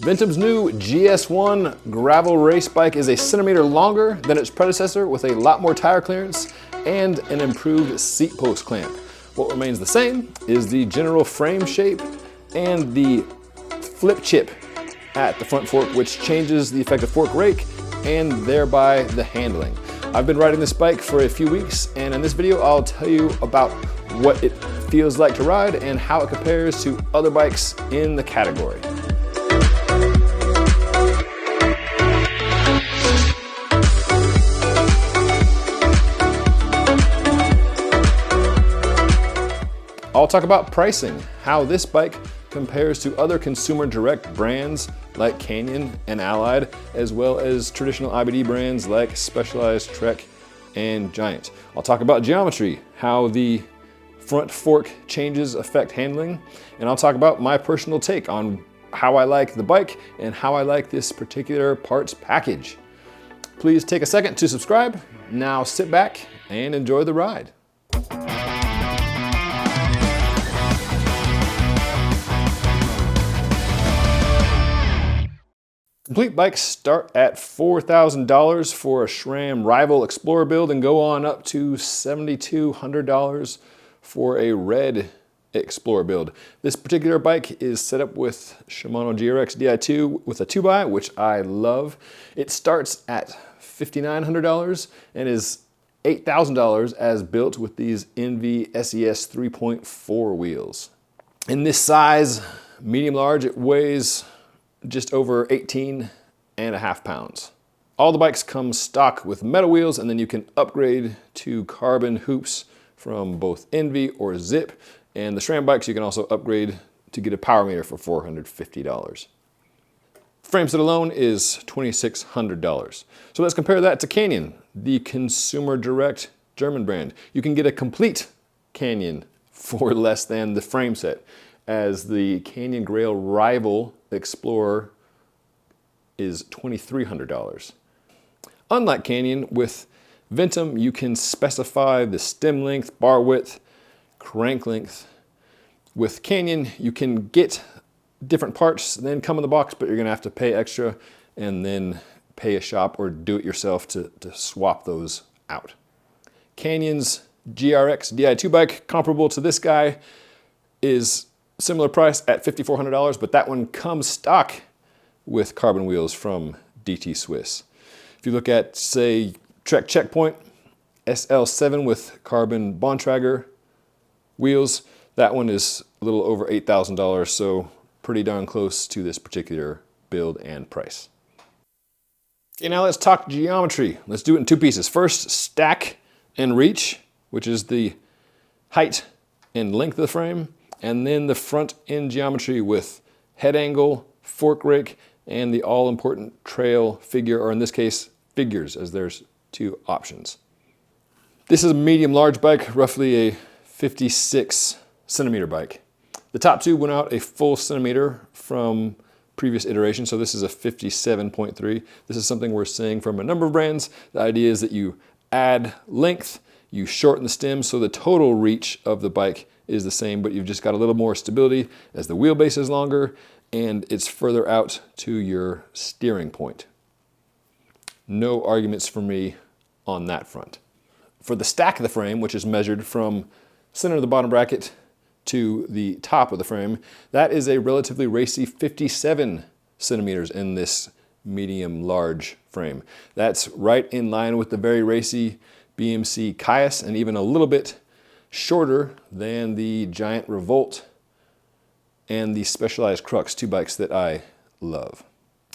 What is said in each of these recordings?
Ventum's new GS1 gravel race bike is a centimeter longer than its predecessor with a lot more tire clearance and an improved seat post clamp. What remains the same is the general frame shape and the flip chip at the front fork, which changes the effective fork rake and thereby the handling. I've been riding this bike for a few weeks, and in this video I'll tell you about what it feels like to ride and how it compares to other bikes in the category. I'll talk about pricing, how this bike compares to other consumer direct brands like Canyon and Allied, as well as traditional IBD brands like Specialized, Trek, and Giant. I'll talk about geometry, how the front fork changes affect handling, and I'll talk about my personal take on how I like the bike and how I like this particular parts package. Please take a second to subscribe. Now sit back and enjoy the ride. Complete bikes start at $4,000 for a SRAM Rival Explorer build and go on up to $7,200 for a red Explorer build. This particular bike is set up with Shimano GRX Di2 with a 2x, which I love. It starts at $5,900 and is $8,000 as built with these NV SES 3.4 wheels. In this size, medium large, it weighs just over 18.5 pounds. All the bikes come stock with metal wheels, and then you can upgrade to carbon hoops from both Envy or Zip. And the SRAM bikes you can also upgrade to get a power meter for $450. Frame set alone is $2,600. So let's compare that to Canyon, the consumer direct German brand. You can get a complete Canyon for less than the frame set, as the Canyon Grail Rival Explorer is $2,300. Unlike Canyon, with Ventum you can specify the stem length, bar width, crank length. With Canyon you can get different parts then come in the box, but you're gonna have to pay extra and then pay a shop or do it yourself to swap those out. Canyon's GRX Di2 bike, comparable to this guy, is similar price at $5,400, but that one comes stock with carbon wheels from DT Swiss. If you look at, say, Trek Checkpoint SL7 with carbon Bontrager wheels, that one is a little over $8,000, so pretty darn close to this particular build and price. Okay, now let's talk geometry. Let's do it in two pieces. First, stack and reach, which is the height and length of the frame, and then the front end geometry with head angle, fork rake, and the all-important trail figure, or in this case, figures, as there's two options. This is a medium-large bike, roughly a 56 centimeter bike. The top two went out a full centimeter from previous iterations, so this is a 57.3. This is something we're seeing from a number of brands. The idea is that you add length, you shorten the stem, so the total reach of the bike is the same, but you've just got a little more stability as the wheelbase is longer and it's further out to your steering point. No arguments for me on that front. For the stack of the frame, which is measured from center of the bottom bracket to the top of the frame, that is a relatively racy 57 centimeters in this medium large frame. That's right in line with the very racy BMC Caius and even a little bit shorter than the Giant Revolt and the Specialized Crux, two bikes that I love.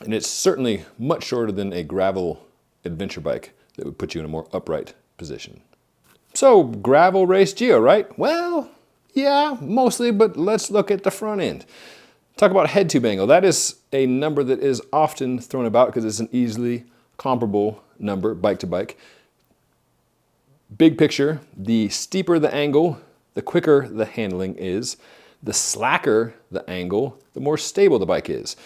And it's certainly much shorter than a gravel adventure bike that would put you in a more upright position. So, gravel race geo, right? Well, yeah, mostly, but let's look at the front end. Talk about head tube angle. That is a number that is often thrown about because it's an easily comparable number, bike to bike. Big picture, the steeper the angle, the quicker the handling is. The slacker the angle, the more stable the bike is.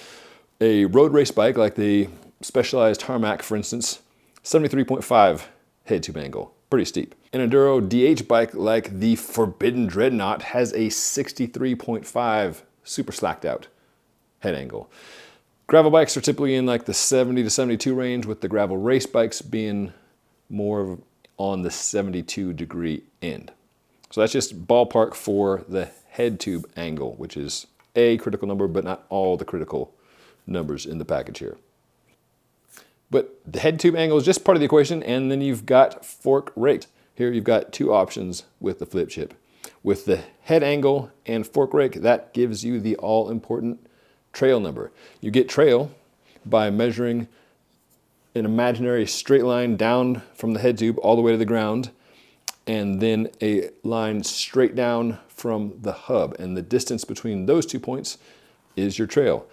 A road race bike like the Specialized Tarmac, for instance, 73.5 head tube angle, pretty steep. An enduro DH bike like the Forbidden Dreadnought has a 63.5 super slacked out head angle. Gravel bikes are typically in like the 70 to 72 range, with the gravel race bikes being more on the 72 degree end. So that's just ballpark for the head tube angle, which is a critical number, but not all the critical numbers in the package here. But the head tube angle is just part of the equation, and then you've got fork rake. Here you've got two options with the flip chip. With the head angle and fork rake, that gives you the all-important trail number. You get trail by measuring an imaginary straight line down from the head tube all the way to the ground, and then a line straight down from the hub. And the distance between those 2 points is your trail.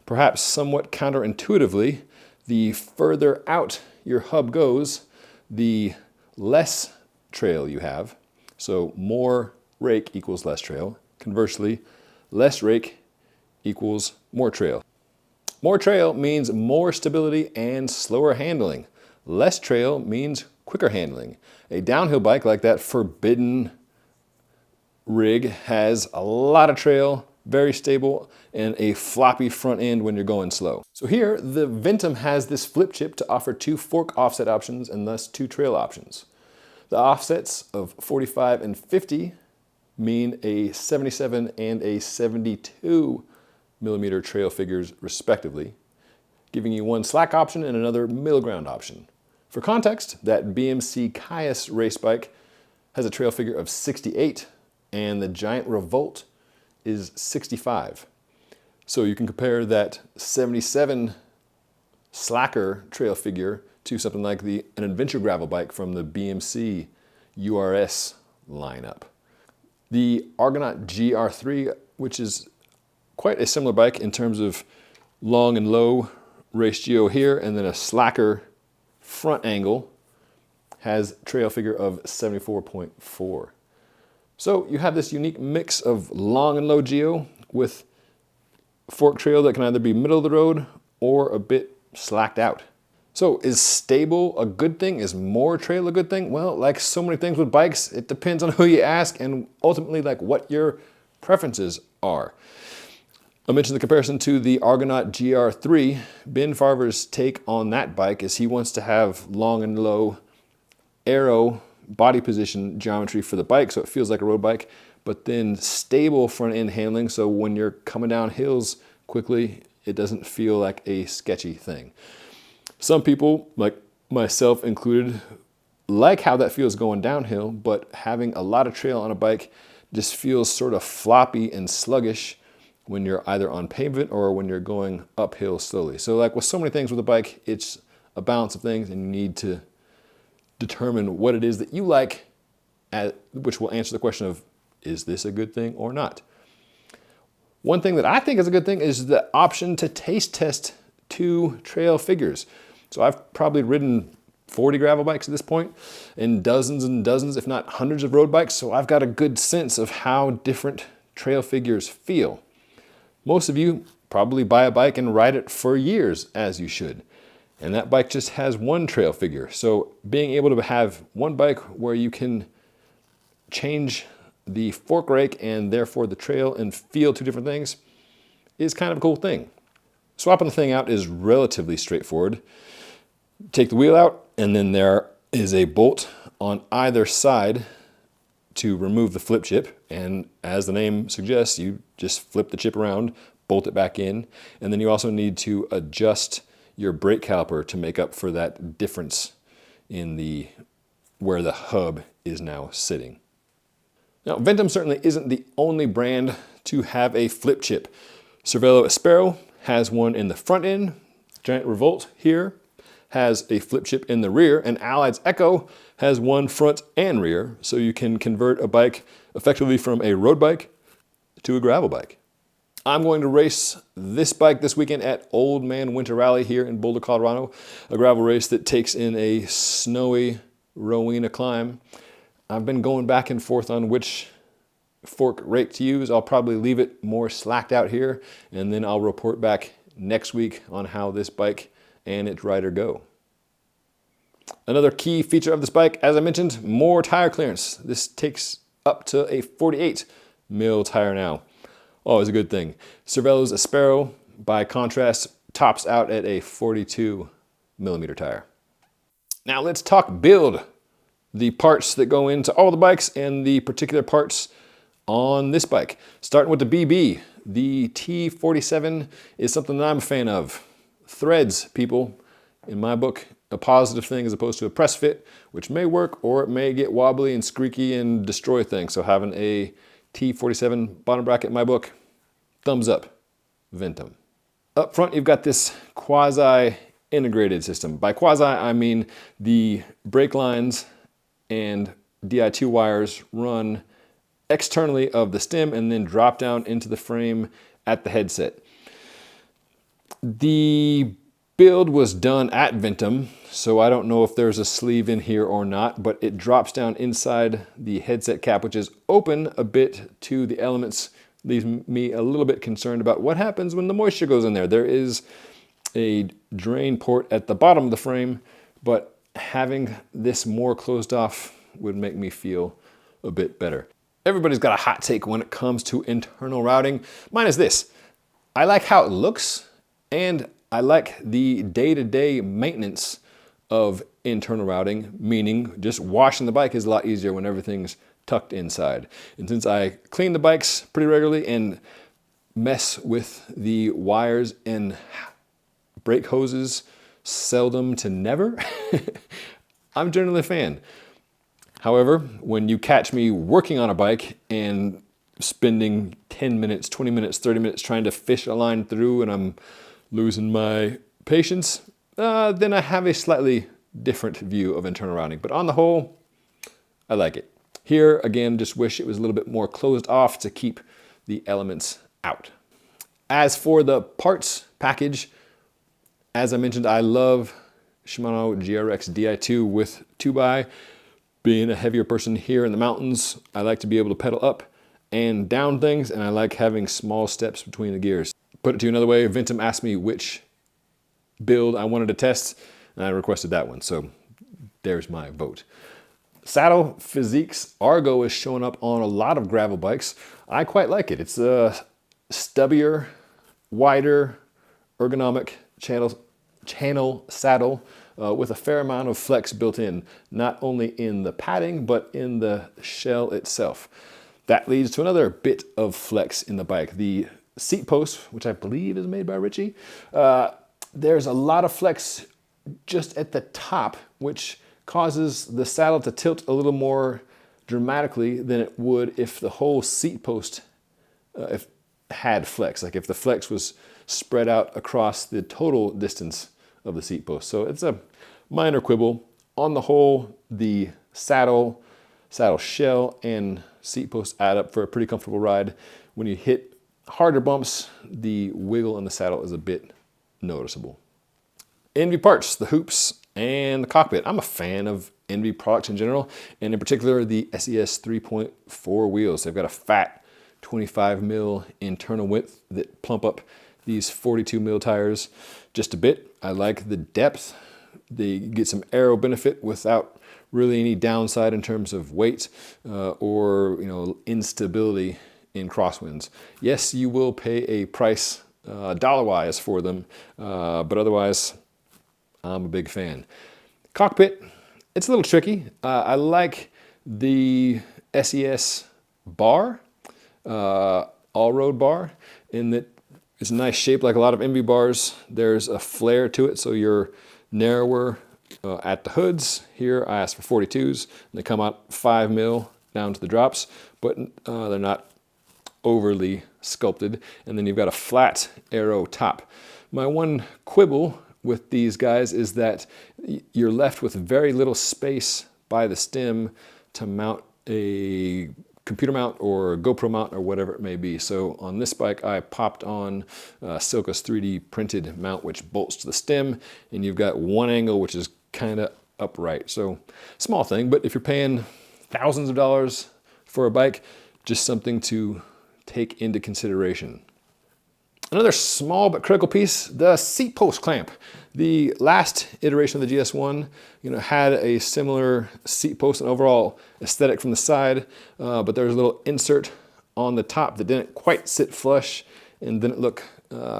Perhaps somewhat counterintuitively, the further out your hub goes, the less trail you have. So more rake equals less trail. Conversely, less rake equals more trail. More trail means more stability and slower handling. Less trail means quicker handling. A downhill bike like that Forbidden rig has a lot of trail, very stable, and a floppy front end when you're going slow. So here, the Ventum has this flip chip to offer 2 fork offset options and thus 2 trail options. The offsets of 45 and 50 mean a 77 and a 72 millimeter trail figures respectively, giving you one slack option and another middle ground option. For context, that BMC Caius race bike has a trail figure of 68, and the Giant Revolt is 65. So you can compare that 77 slacker trail figure to something like an adventure gravel bike from the BMC URS lineup. The Argonaut GR3, which is quite a similar bike in terms of long and low race geo here, and then a slacker front angle, has trail figure of 74.4. So you have this unique mix of long and low geo with fork trail that can either be middle of the road or a bit slacked out. So is stable a good thing? Is more trail a good thing? Well, like so many things with bikes, it depends on who you ask and ultimately like what your preferences are. I mentioned the comparison to the Argonaut GR3. Ben Farver's take on that bike is he wants to have long and low aero body position geometry for the bike so it feels like a road bike, but then stable front end handling so when you're coming down hills quickly, it doesn't feel like a sketchy thing. Some people, like myself included, like how that feels going downhill, but having a lot of trail on a bike just feels sort of floppy and sluggish when you're either on pavement or when you're going uphill slowly. So like with so many things with a bike, it's a balance of things and you need to determine what it is that you like, which will answer the question of, is this a good thing or not? One thing that I think is a good thing is the option to taste test 2 trail figures. So I've probably ridden 40 gravel bikes at this point and dozens, if not hundreds of road bikes. So I've got a good sense of how different trail figures feel. Most of you probably buy a bike and ride it for years, as you should. And that bike just has one trail figure. So being able to have one bike where you can change the fork rake and therefore the trail and feel 2 different things is kind of a cool thing. Swapping the thing out is relatively straightforward. Take the wheel out, and then there is a bolt on either side to remove the flip chip. And as the name suggests, you just flip the chip around, bolt it back in, and then you also need to adjust your brake caliper to make up for that difference in where the hub is now sitting. Now, Ventum certainly isn't the only brand to have a flip chip. Cervelo Aspero has one in the front end. Giant Revolt here has a flip chip in the rear, and Allied's Echo has one front and rear, so you can convert a bike effectively from a road bike to a gravel bike. I'm going to race this bike this weekend at Old Man Winter Rally here in Boulder, Colorado, a gravel race that takes in a snowy Rowena climb. I've been going back and forth on which fork rake to use. I'll probably leave it more slacked out here, and then I'll report back next week on how this bike and its rider go. Another key feature of this bike, as I mentioned, more tire clearance. This takes up to a 48 mil tire now. Always a good thing. Cervelo's Aspero, by contrast, tops out at a 42 millimeter tire. Now let's talk build. The parts that go into all the bikes and the particular parts on this bike. Starting with the BB, the T47 is something that I'm a fan of. Threads, people, in my book, a positive thing as opposed to a press fit, which may work or it may get wobbly and squeaky and destroy things. So having a T47 bottom bracket in my book, thumbs up, Ventum. Up front, you've got this quasi-integrated system. By quasi, I mean the brake lines and Di2 wires run externally of the stem and then drop down into the frame at the headset. The build was done at Ventum, so I don't know if there's a sleeve in here or not, but it drops down inside the headset cap, which is open a bit to the elements. Leaves me a little bit concerned about what happens when the moisture goes in there. There is a drain port at the bottom of the frame, but having this more closed off would make me feel a bit better. Everybody's got a hot take when it comes to internal routing. Mine is this: I like how it looks, and I like the day-to-day maintenance of internal routing, meaning just washing the bike is a lot easier when everything's tucked inside. And since I clean the bikes pretty regularly and mess with the wires and brake hoses seldom to never, I'm generally a fan. However, when you catch me working on a bike and spending 10 minutes, 20 minutes, 30 minutes trying to fish a line through and I'm losing my patience, then I have a slightly different view of internal routing. But on the whole, I like it. Here, again, just wish it was a little bit more closed off to keep the elements out. As for the parts package, as I mentioned, I love Shimano GRX Di2 with 2x. Being a heavier person here in the mountains, I like to be able to pedal up and down things, and I like having small steps between the gears. Put it to you another way, Ventum asked me which build I wanted to test, and I requested that one, so there's my vote. Saddle Physique's Argo is showing up on a lot of gravel bikes. I quite like it. It's a stubbier, wider, ergonomic channel saddle with a fair amount of flex built in, not only in the padding, but in the shell itself. That leads to another bit of flex in the bike. The seat post, which I believe is made by Ritchie, there's a lot of flex just at the top, which causes the saddle to tilt a little more dramatically than it would if the whole seat post had flex, like if the flex was spread out across the total distance of the seat post. So it's a minor quibble. On the whole, the saddle shell and seat post add up for a pretty comfortable ride. When you hit harder bumps, the wiggle in the saddle is a bit noticeable. Envy parts, the hoops and the cockpit. I'm a fan of Envy products in general, and in particular the SES 3.4 wheels. They've got a fat 25 mil internal width that plump up these 42 mil tires just a bit. I like the depth. They get some aero benefit without really any downside in terms of weight or instability in crosswinds. Yes, you will pay a price dollar-wise for them, but otherwise, I'm a big fan. Cockpit, it's a little tricky. I like the SES bar, all-road bar, in that it's a nice shape like a lot of Envy bars. There's a flare to it, so you're narrower at the hoods. Here I asked for 42s, and they come out 5 mil down to the drops, but they're not overly sculpted. And then you've got a flat aero top. My one quibble with these guys is that you're left with very little space by the stem to mount a computer mount or GoPro mount or whatever it may be. So on this bike, I popped on Silka's 3D printed mount, which bolts to the stem, and you've got one angle, which is kind of upright. So small thing, but if you're paying thousands of dollars for a bike, just something to take into consideration. Another small but critical piece, the seat post clamp. The last iteration of the GS1, had a similar seat post and overall aesthetic from the side, but there was a little insert on the top that didn't quite sit flush and didn't look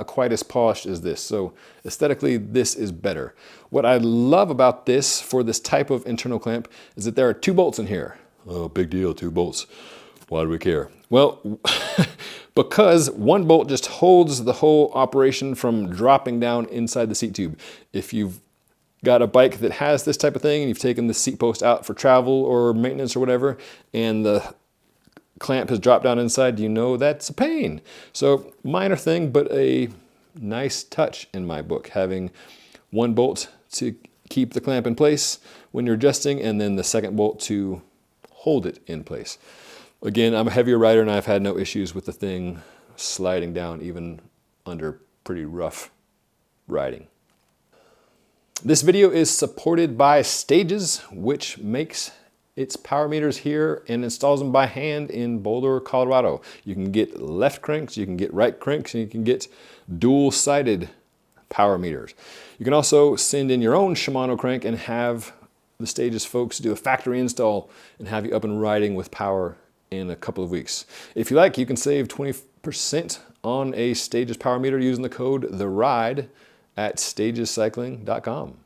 quite as polished as this. So aesthetically, this is better. What I love about this for this type of internal clamp is that there are 2 bolts in here. Oh, big deal, 2 bolts. Why do we care? Well, because 1 bolt just holds the whole operation from dropping down inside the seat tube. If you've got a bike that has this type of thing and you've taken the seat post out for travel or maintenance or whatever, and the clamp has dropped down inside, you know that's a pain. So minor thing, but a nice touch in my book, having 1 bolt to keep the clamp in place when you're adjusting, and then the 2nd bolt to hold it in place. Again, I'm a heavier rider and I've had no issues with the thing sliding down even under pretty rough riding. This video is supported by Stages, which makes its power meters here and installs them by hand in Boulder, Colorado. You can get left cranks, you can get right cranks, and you can get dual-sided power meters. You can also send in your own Shimano crank and have the Stages folks do a factory install and have you up and riding with power in a couple of weeks. If you like, you can save 20% on a Stages power meter using the code THERIDE at stagescycling.com.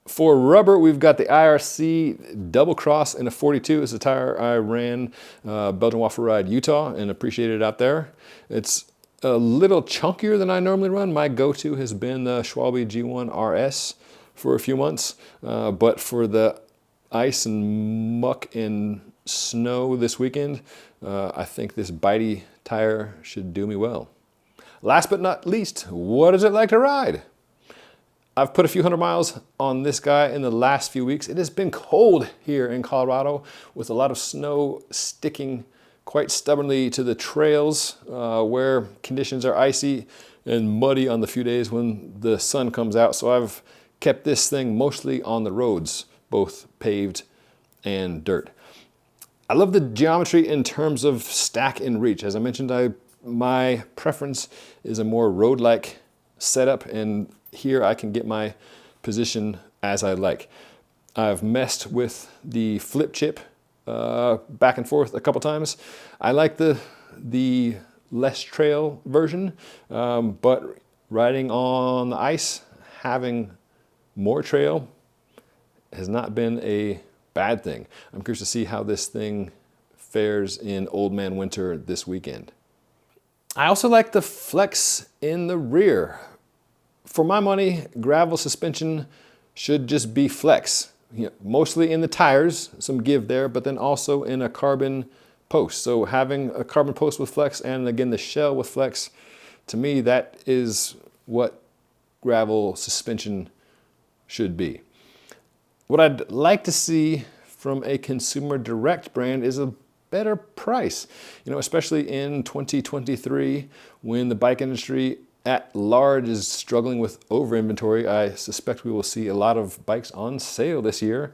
For rubber, we've got the IRC Double Cross in a 42. It's a tire I ran Belgian Waffle Ride Utah and appreciated it out there. It's a little chunkier than I normally run. My go-to has been the Schwalbe G1 RS for a few months, but for the ice and muck and snow this weekend, I think this bitey tire should do me well. Last but not least, what is it like to ride? I've put a few hundred miles on this guy in the last few weeks. It has been cold here in Colorado with a lot of snow sticking quite stubbornly to the trails where conditions are icy and muddy on the few days when the sun comes out. So I've kept this thing mostly on the roads, both paved and dirt. I love the geometry in terms of stack and reach. As I mentioned, my preference is a more road-like setup, and here I can get my position as I like. I've messed with the flip chip back and forth a couple times. I like the less trail version, but riding on the ice, having more trail has not been a bad thing. I'm curious to see how this thing fares in Old Man Winter this weekend. I also like the flex in the rear. For my money, gravel suspension should just be flex. Mostly in the tires, some give there, but then also in a carbon post. So having a carbon post with flex and again the shell with flex, to me that is what gravel suspension should be. What I'd like to see from a consumer direct brand is a better price, especially in 2023 when the bike industry at large is struggling with over inventory. I suspect we will see a lot of bikes on sale this year.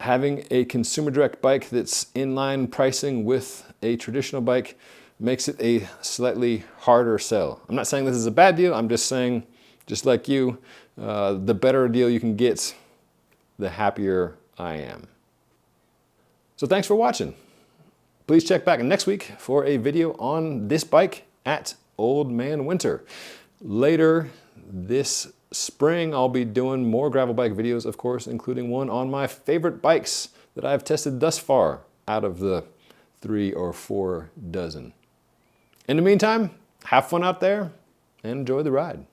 Having a consumer direct bike that's inline pricing with a traditional bike makes it a slightly harder sell. I'm not saying this is a bad deal. I'm just saying, just like you, the better deal you can get, the happier I am. So thanks for watching. Please check back next week for a video on this bike at Old Man Winter. Later this spring, I'll be doing more gravel bike videos, of course, including one on my favorite bikes that I've tested thus far out of the 3 or 4 dozen. In the meantime, have fun out there and enjoy the ride.